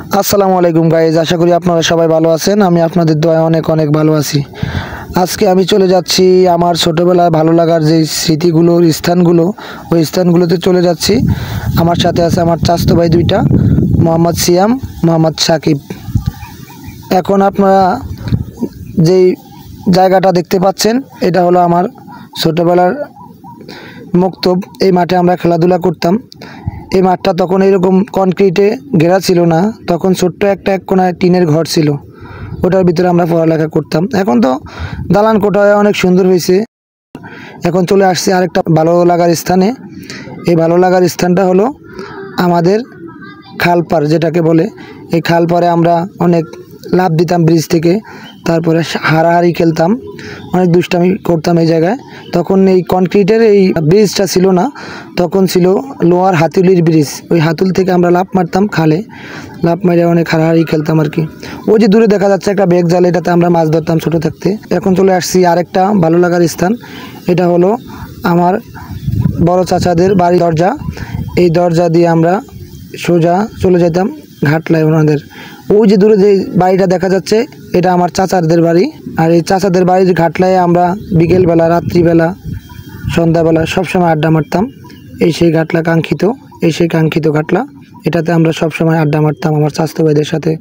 আসসালামু আলাইকুম গাইজ, আশা করি আপনারা সবাই ভালো আছেন। আমি আপনাদের দোয়ায় অনেক অনেক ভালো আছি। আজকে আমি চলে যাচ্ছি আমার ছোটোবেলায় ভালো লাগার যে স্মৃতিগুলোর স্থানগুলো, ওই স্থানগুলোতে চলে যাচ্ছি। আমার সাথে আছে আমার চাচাতো ভাই দুইটা, মোহাম্মদ সিয়াম, মোহাম্মদ সাকিব। এখন আপনারা যেই জায়গাটা দেখতে পাচ্ছেন, এটা হলো আমার ছোটোবেলার মক্তব। এই মাঠে আমরা খেলাধুলা করতাম। এই মাঠটা তখন এরকম কনক্রিটে ঘেরা ছিল না, তখন ছোট্ট একটা এক কোনায় টিনের ঘর ছিল, ওটার ভিতরে আমরা পড়ালেখা করতাম। এখন তো দালান কোঠা অনেক সুন্দর হয়েছে। এখন চলে আসছে আরেকটা ভালো লাগার স্থানে। এই ভালো লাগার স্থানটা হলো আমাদের খালপাড়, যেটাকে বলে। এই খালপাড়ে আমরা অনেক লাফ দিতাম ব্রিজ থেকে, তারপরে হাড়াহাড়ি খেলতাম, অনেক দুষ্টামি করতাম এই জায়গায়। তখন এই কনক্রিটের এই ব্রিজটা ছিল না, তখন ছিল লোহার হাতুলির ব্রিজ। ওই হাতুল থেকে আমরা লাফ মারতাম খালে, লাফ মারে অনেক হাড়াহাড়ি খেলতাম আর কি। ওই যে দূরে দেখা যাচ্ছে একটা বেগ জাল, এটাতে আমরা মাছ ধরতাম ছোটো থাকতে। এখন চলে আসছি আরেকটা ভালো লাগার স্থান। এটা হলো আমার বড় চাচাদের বাড়ির দরজা। এই দরজা দিয়ে আমরা সোজা চলে যেতাম ঘাটলায় ওনাদের। ওই যে দূরে যে বাড়িটা দেখা যাচ্ছে, এটা আমার চাচাদের বাড়ি। আর এই চাচাদের বাড়ির ঘাটলায় আমরা বিকেলবেলা, রাত্রিবেলা, সন্ধ্যাবেলা সবসময় আড্ডা মারতাম। এই সেই ঘাটলা কাঙ্ক্ষিত, এই সেই কাঙ্ক্ষিত ঘাটলা, এটাতে আমরা সবসময় আড্ডা মারতাম আমার চাচাতো ভাইদের সাথে।